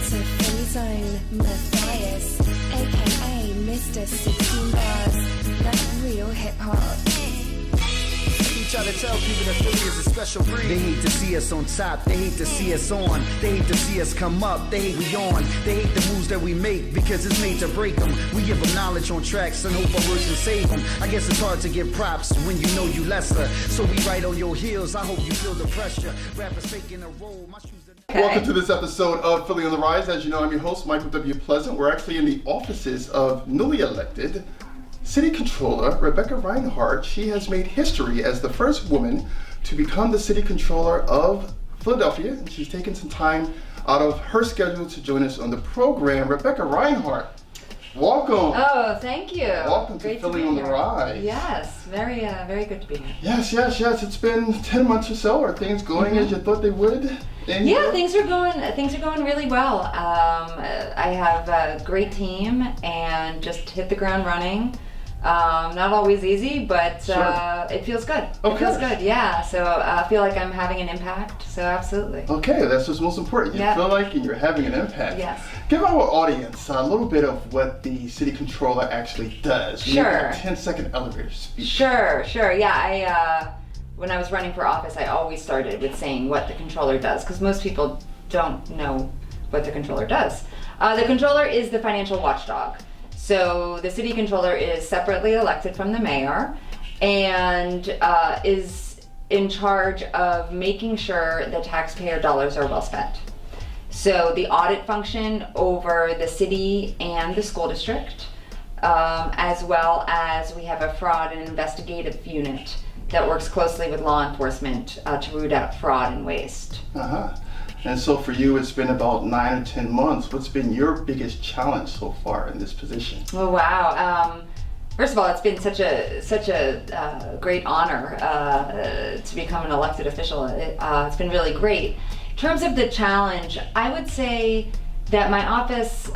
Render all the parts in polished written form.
to Free Zone Matthias, aka Mr. 16 Bars. That's real hip hop. Try to tell people that Philly is a special breed. They hate to see us on top, they hate to see us on, they hate to see us come up, they hate we on, they hate the moves that we make because it's made to break them. We give them knowledge on tracks and hope our words will save them. I guess it's hard to give props when you know you lesser, so we right on your heels. I hope you feel the pressure. Rappers faking a role. My shoes are... Welcome to this episode of Philly on the Rise. As you know, I'm your host, Michael W. Pleasant. We're actually in the offices of newly elected City Controller Rebecca Rhynhardt. She has made history as the first woman to become the City Controller of Philadelphia, and she's taken some time out of her schedule to join us on the program. Rebecca Rhynhardt, welcome. Oh, thank you. Welcome to Philly on the Rise. Yes, very good to be here. Yes. It's been 10 months or so. Are things going as you thought they would? Yeah, things are going really well. I have a great team and just hit the ground running. Not always easy, but it feels good. Okay. It feels good, yeah. So I feel like I'm having an impact, so absolutely. Okay, that's what's most important. You feel like you're having an impact. Yes. Give our audience a little bit of what the City Controller actually does. Sure. Maybe a 10-second elevator speech. Sure. Yeah, when I was running for office, I always started with saying what the controller does, because most people don't know what the controller does. The controller is the financial watchdog. So the city controller is separately elected from the mayor and is in charge of making sure the taxpayer dollars are well spent. So the audit function over the city and the school district, as well as we have a fraud and investigative unit that works closely with law enforcement to root out fraud and waste. And so for you, it's been about 9 or 10 months. What's been your biggest challenge so far in this position? Oh, wow. First of all, it's been such a great honor to become an elected official. It's been really great. In terms of the challenge, I would say that my office,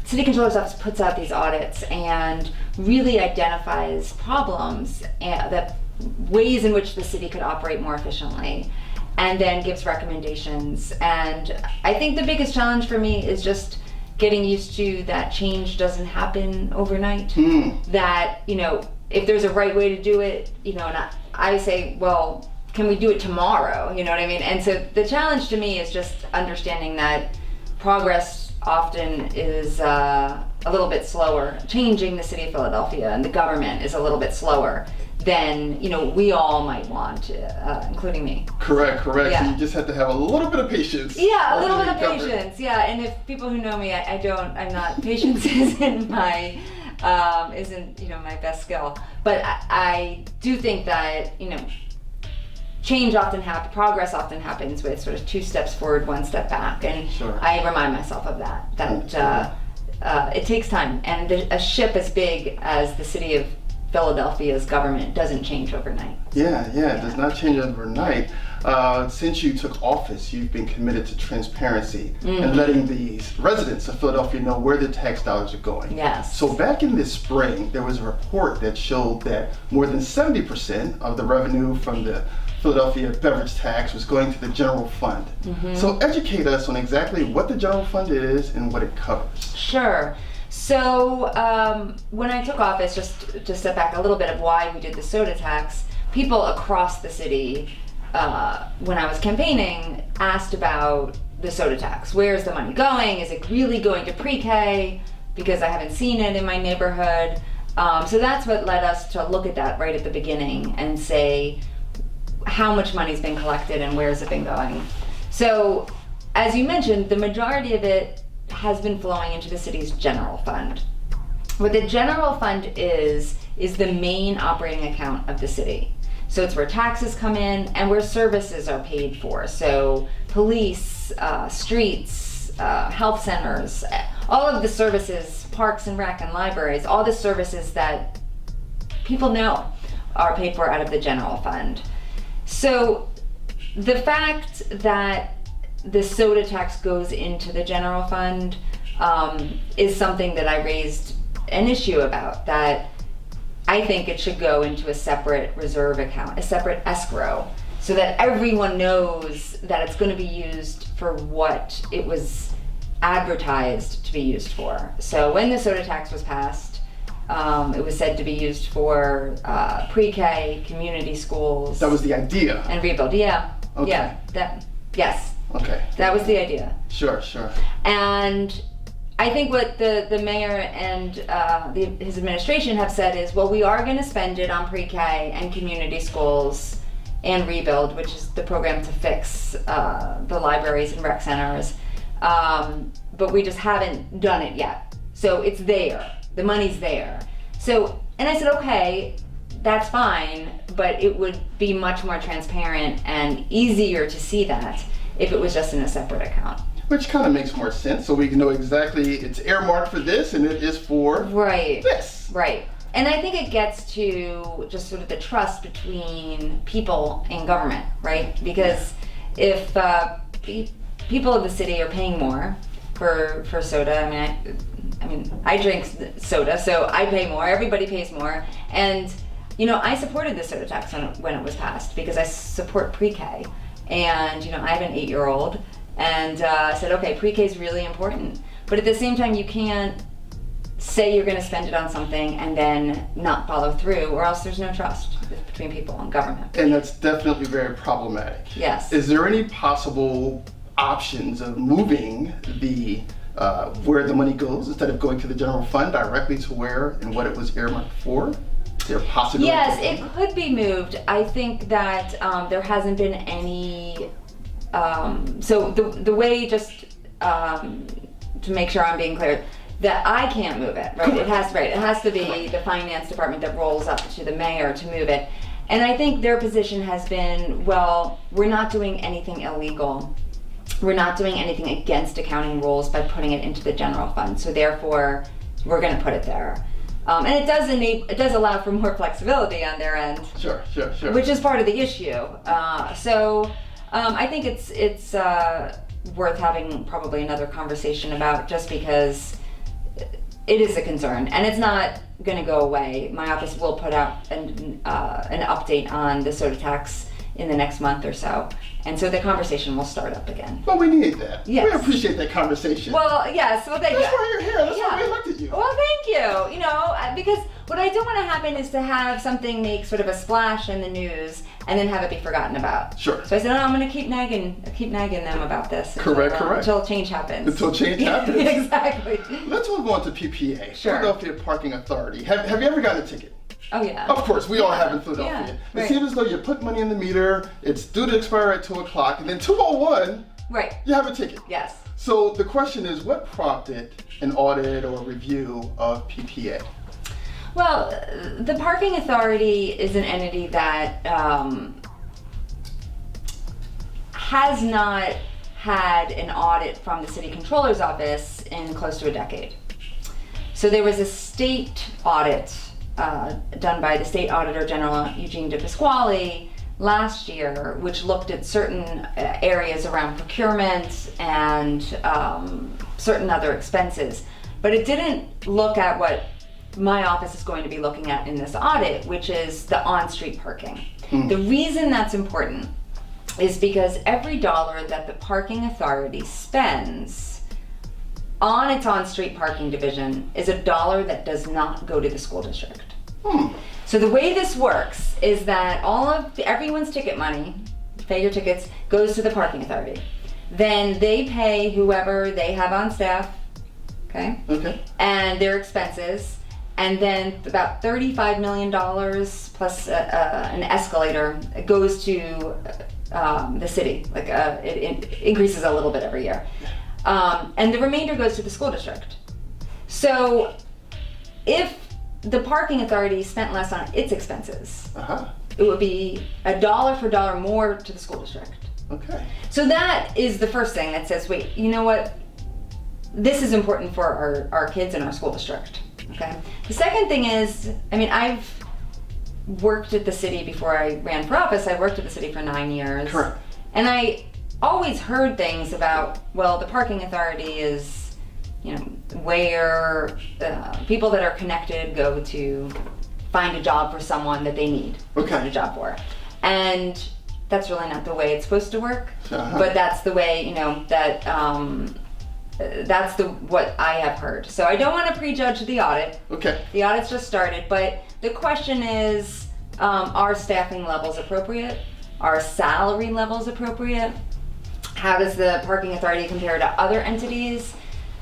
City Controller's Office, puts out these audits and really identifies problems that ways in which the city could operate more efficiently, and then gives recommendations. And I think the biggest challenge for me is just getting used to that change doesn't happen overnight. That, if there's a right way to do it, and I say, well, can we do it tomorrow? You know what I mean? And so the challenge to me is just understanding that progress often is a little bit slower. Changing the city of Philadelphia and the government is a little bit slower than we all might want, including me. Correct. Yeah. So you just have to have a little bit of patience. Yeah, a little bit of patience. Yeah, and if people who know me, I'm not. Patience isn't my my best skill. But I do think that progress often happens with sort of 2 steps forward, 1 step back, and Sure. I remind myself of that. It takes time, and a ship as big as the city of Philadelphia's government doesn't change overnight. Yeah, it does not change overnight. Since you took office, you've been committed to transparency and letting the residents of Philadelphia know where the tax dollars are going. Yes. So back in this spring, there was a report that showed that more than 70% of the revenue from the Philadelphia beverage tax was going to the general fund. So educate us on exactly what the general fund is and what it covers. Sure. So when I took office, just to step back a little bit of why we did the soda tax, people across the city, when I was campaigning, asked about the soda tax. Where's the money going? Is it really going to pre-K? Because I haven't seen it in my neighborhood. So that's what led us to look at that right at the beginning and say, how much money's been collected and where's it been going? So, as you mentioned, the majority of it has been flowing into the city's general fund. What the general fund is the main operating account of the city. So it's where taxes come in and where services are paid for. So police, streets, health centers, all of the services, parks and rec and libraries, all the services that people know are paid for out of the general fund. So the fact that the soda tax goes into the general fund is something that I raised an issue about, that I think it should go into a separate reserve account, a separate escrow, so that everyone knows that it's going to be used for what it was advertised to be used for. So when the soda tax was passed, it was said to be used for pre-K, community schools. That was the idea. And rebuild, yeah. Okay. Yeah, yes. Okay. That was the idea. Sure. And I think what the mayor and his administration have said is, well, we are going to spend it on pre-K and community schools and rebuild, which is the program to fix the libraries and rec centers. But we just haven't done it yet. So it's there. The money's there. So, and I said, okay, that's fine, but it would be much more transparent and easier to see that if it was just in a separate account. Which kind of makes more sense, so we can know exactly it's earmarked for this and it is for this. Right. And I think it gets to just sort of the trust between people and government, right? Because if people of the city are paying more for soda, I drink soda, so I pay more, everybody pays more. And, I supported the soda tax when it was passed because I support pre-K. And, I have an 8-year-old and said, okay, pre-K is really important. But at the same time, you can't say you're going to spend it on something and then not follow through, or else there's no trust between people and government. And that's definitely very problematic. Yes. Is there any possible options of moving the where the money goes instead of going to the general fund directly to where and what it was earmarked for? Is there a possibility? Yes, it could be moved. I think that there hasn't been any. So the way, just to make sure I'm being clear, that I can't move it. Right? It has to be the finance department that rolls up to the mayor to move it. And I think their position has been, well, we're not doing anything illegal. We're not doing anything against accounting rules by putting it into the general fund. So therefore, we're going to put it there. And it does allow for more flexibility on their end. Sure. Which is part of the issue. So I think it's worth having probably another conversation about, just because it is a concern and it's not going to go away. My office will put out an update on the soda tax in the next month or so. And so the conversation will start up again. Well, we need that. Yes. We appreciate that conversation. Well, yes. Well, thank you. That's why you're here. That's why we elected you. Well, thank you. Because what I don't want to happen is to have something make sort of a splash in the news and then have it be forgotten about. Sure. So I said, I'm going to keep nagging them about this. Correct. Until change happens. Until change happens. Exactly. Let's move on to PPA. Sure. Philadelphia Parking Authority. Have you ever gotten a ticket? Oh, yeah. Of course, we all have in Philadelphia. Yeah, It seems as though you put money in the meter, it's due to expire at 2 o'clock, and then 2:01, you have a ticket. Yes. So the question is, what prompted an audit or review of PPA? Well, the Parking Authority is an entity that has not had an audit from the City Controller's Office in close to a decade. So there was a state audit done by the State Auditor General Eugene DePasquale last year, which looked at certain areas around procurement and certain other expenses. But it didn't look at what my office is going to be looking at in this audit, which is the on-street parking. The reason that's important is because every dollar that the Parking Authority spends on its on-street parking division is a dollar that does not go to the school district. So the way this works is that everyone's ticket money, pay your tickets, goes to the Parking Authority. Then they pay whoever they have on staff, okay? And their expenses, and then about $35 million plus an escalator goes to the city. It increases a little bit every year. And the remainder goes to the school district. So if the Parking Authority spent less on its expenses, it would be a dollar for dollar more to the school district. Okay. So that is the first thing that says, wait, you know what? This is important for our kids in our school district. Okay. The second thing is, I've worked at the city before I ran for office. I worked at the city for 9 years. Correct. And I always heard things about, well, the Parking Authority is, where people that are connected go to find a job for someone that they need to find a job for. And that's really not the way it's supposed to work. Uh-huh. But that's the way, you know, that that's what I have heard. So I don't want to prejudge the audit. Okay. The audit's just started, but the question is, are staffing levels appropriate? Are salary levels appropriate? How does the parking authority compare to other entities?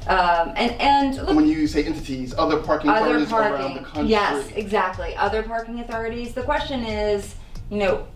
And look, When you say entities, other parking authorities around the country. Yes, exactly. Other parking authorities. The question is, you know,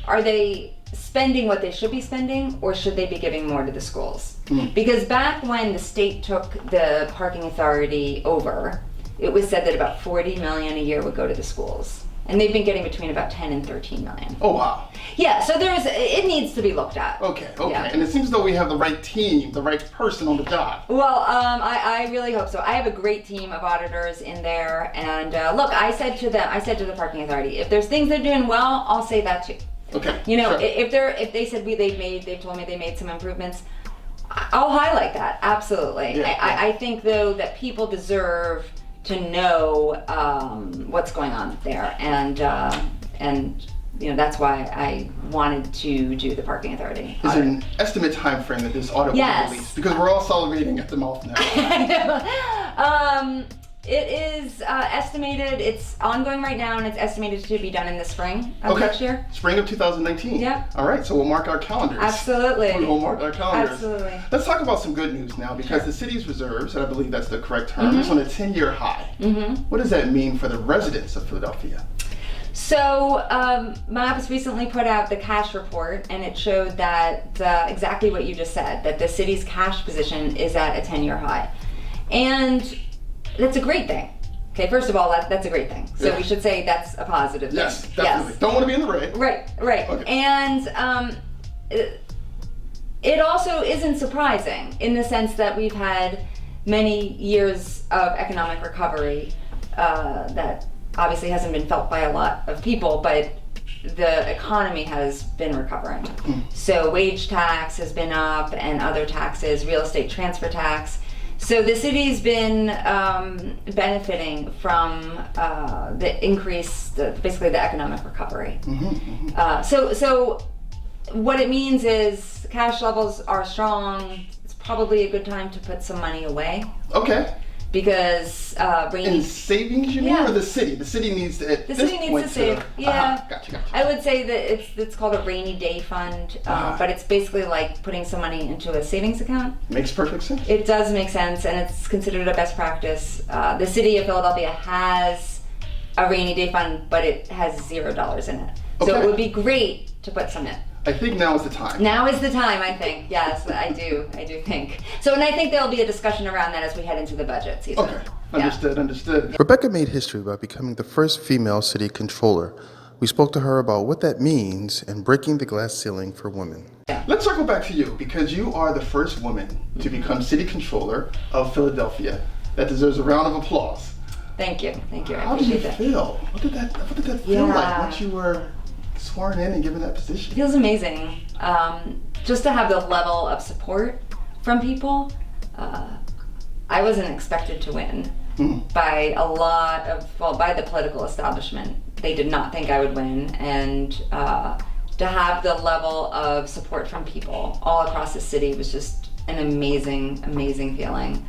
are they spending what they should be spending, or should they be giving more to the schools? Because back when the state took the parking authority over, it was said that about 40 million a year would go to the schools. And they've been getting between about 10 and 13 million. Oh, wow. Yeah, so it needs to be looked at. Okay. Yeah. And it seems as though we have the right team, the right person on the job. Well, I really hope so. I have a great team of auditors in there, and look, I said to the parking authority, if there's things they're doing well, I'll say that too. Okay. You know, sure. if they said they've told me they made some improvements, I'll highlight that, absolutely. Yeah, I think though that people deserve to know what's going on there, and you know, that's why I wanted to do the parking authority. Is there an estimate time frame that this audit will Yes. be released? Because we're all salivating at the mouth now. It is estimated, it's ongoing right now, and it's estimated to be done in the spring of Okay. next year. Spring of 2019. Yeah. All right, so we'll mark our calendars. Absolutely. We'll mark our calendars. Absolutely. Let's talk about some good news now, because the city's reserves, and I believe that's the correct term, is on a 10-year high. What does that mean for the residents of Philadelphia? So my office recently put out the cash report, and it showed that exactly what you just said, that the city's cash position is at a 10-year high. And that's a great thing. Okay, first of all, that's a great thing. So Yeah. we should say that's a positive thing. Yes, definitely. Don't want to be in the red. Right. Okay. And it also isn't surprising in the sense that we've had many years of economic recovery that obviously hasn't been felt by a lot of people, but the economy has been recovering. So wage tax has been up, and other taxes, real estate transfer tax. So the city's been benefiting from the increase, basically the economic recovery. So what it means is cash levels are strong. It's probably a good time to put some money away, Okay. because In savings, you mean, Yeah. or the city? The city needs to, at the this city needs point, to save. Yeah. Gotcha. I would say that it's called a rainy day fund, but it's basically like putting some money into a savings account. Makes perfect sense. It does make sense, and it's considered a best practice. The city of Philadelphia has a rainy day fund, but it has $0 in it. So Okay. it would be great to put some in. I think now is the time. Now is the time, I think. Yes, I do think. So, and I think there'll be a discussion around that as we head into the budget season. Okay. Yeah. Understood. Rebecca made history by becoming the first female city controller. We spoke to her about what that means and breaking the glass ceiling for women. Let's circle back to you, because you are the first woman to become city controller of Philadelphia. That deserves a round of applause. Thank you. I How did you appreciate that. feel? What did that feel like Yeah. once you were sworn in and given that It position? feels amazing. Just to have the level of support from people. I wasn't expected to win by by the political establishment. They did not think I would win, and to have the level of support from people all across the city was just an amazing feeling.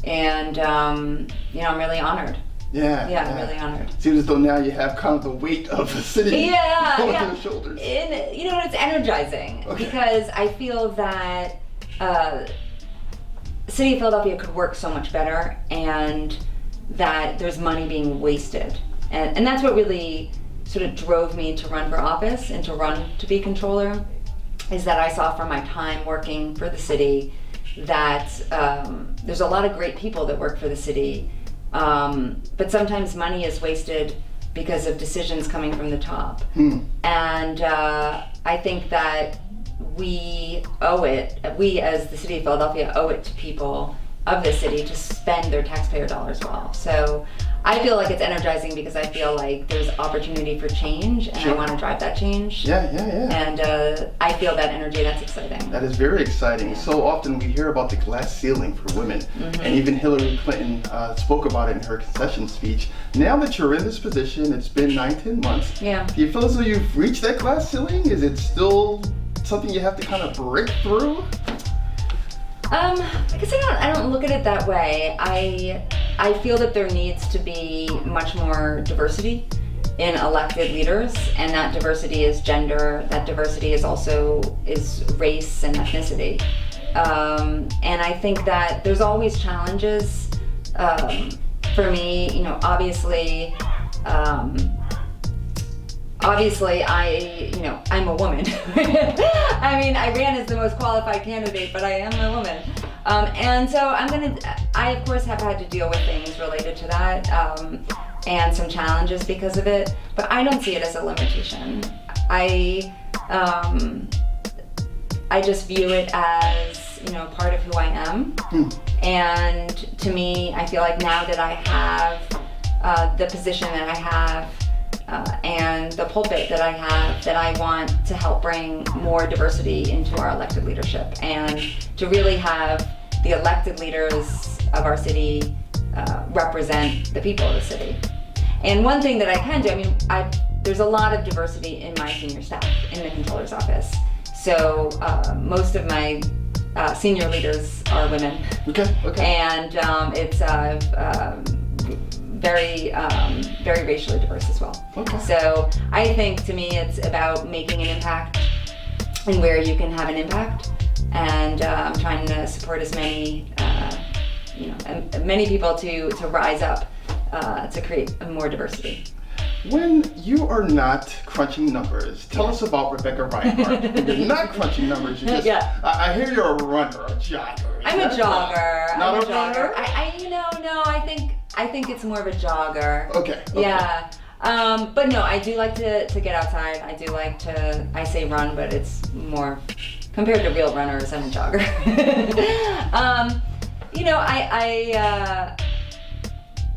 And you know, I'm really honored. Yeah, I'm really honored. Seems as though now you have kind of the weight of the city on your shoulders. And you know, it's energizing because I feel that the city of Philadelphia could work so much better, and that there's money being wasted. And that's what really sort of drove me to run for office and to be controller, is that I saw from my time working for the city that there's a lot of great people that work for the city, but sometimes money is wasted because of decisions coming from the top. And I think that we as the city of Philadelphia owe it to people of the city to spend their taxpayer dollars well. So I feel like it's energizing because I feel like there's opportunity for change, and I want to drive that change. Yeah. And I feel that energy. That's exciting. That is very exciting. So often we hear about the glass ceiling for women, and even Hillary Clinton spoke about it in her concession speech. Now that you're in this position, it's been 9-10 months. Yeah. Do you feel as though you've reached that glass ceiling? Is it still something you have to kind of break through? I guess I don't look at it that way. I feel that there needs to be much more diversity in elected leaders, and that diversity is gender. That diversity is also race and ethnicity. And I think that there's always challenges. For me, obviously, I'm a woman. I mean, I ran as the most qualified candidate, but I am a woman. And so I of course have had to deal with things related to that, and some challenges because of it, but I don't see it as a limitation. I just view it as, part of who I am. And to me, I feel like now that I have the position that I have, and the pulpit that I have, that I want to help bring more diversity into our elected leadership, and to really have the elected leaders of our city represent the people of the city. And one thing that I can do, there's a lot of diversity in my senior staff in the controller's office. So most of my senior leaders are women. Okay. And it's very racially diverse as well. Okay. So I think, to me, it's about making an impact and where you can have an impact, and trying to support as many many people to rise up to create more diversity. When you are not crunching numbers, tell us about Rebecca Rhynhardt. When you're not crunching numbers, you just, I hear you're a runner, a jogger. I'm a jogger. Not I'm a runner? I think it's more of a jogger. Okay. Yeah. But no, I do like to get outside. I do like to, I say run, but it's more, compared to real runners, I'm a jogger.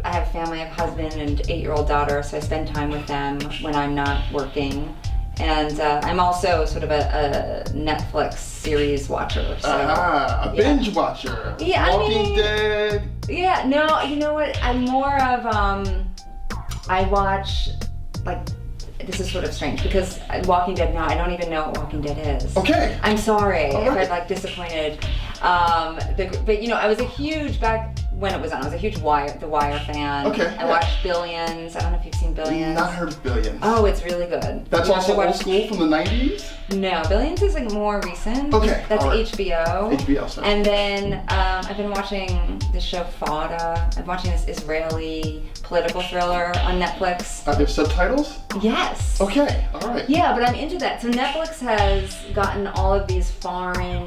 I have a family, I have a husband and 8-year-old daughter, so I spend time with them when I'm not working. And I'm also sort of a Netflix series watcher. So, a binge watcher. Yeah, Walking Dead. Yeah, no, you know what? I'm more of, I watch, this is sort of strange, because Walking Dead now, I don't even know what Walking Dead is. Okay. I'm sorry right. if I've disappointed. But I was a huge, back when it was on, I was a huge The Wire fan. Okay. I watched Billions. I don't know if you've seen Billions. Not heard of Billions. Oh, it's really good. That's also old school from the 90s? No, Billions is more recent. Okay. That's right. HBO. HBO, sorry. And then I've been watching the show Fauda. I'm watching this Israeli political thriller on Netflix. Are there subtitles? Yes. Okay, all right. Yeah, but I'm into that. So Netflix has gotten all of these foreign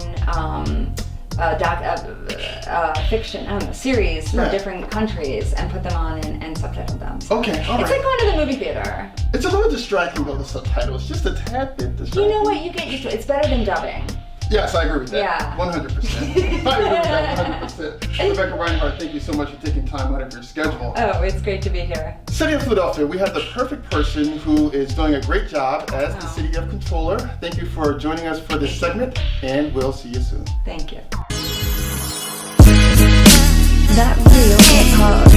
fiction, series from different countries and put them on and subtitled them. So okay, all right. It's like going to the movie theater. It's a little distracting though, the subtitles. Just a tad bit distracting. You know what? You get used to it. It's better than dubbing. Yes, I agree with that. Yeah. 100%. I agree with that 100%. Rebecca Rhynhardt, thank you so much for taking time out of your schedule. Oh, it's great to be here. City of Philadelphia, we have the perfect person who is doing a great job as the City of Controller. Thank you for joining us for this segment, and we'll see you soon. Thank you. That real hip hop.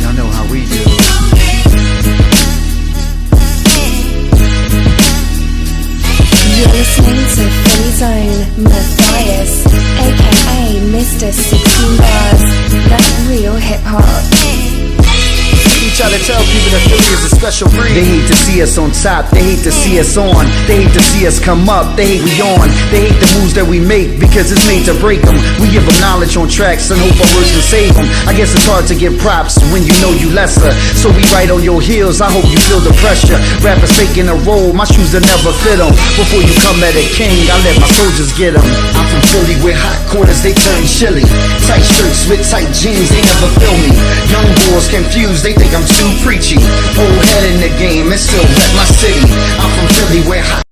Y'all know how we do. You're listening to Philly Zone Matthias, aka Mr. 16 Bars. That real hip hop. We try to tell people that Philly is a special breed. They hate to see us on top, they hate to see us on. They hate to see us come up, they hate we on. They hate the moves that we make because it's made to break them. We give them knowledge on tracks and hope our words can save them. I guess it's hard to give props when you know you lesser. So we right on your heels, I hope you feel the pressure. Rappers faking a role, my shoes will never fit them. Before you come at a king, I let my soldiers get them. I'm from Philly with hot corners, they turn chilly. Tight shirts with tight jeans, they never feel me. Young boys confused, they think I'm too preachy. Old head in the game and still rep my city. I'm from Philly where hot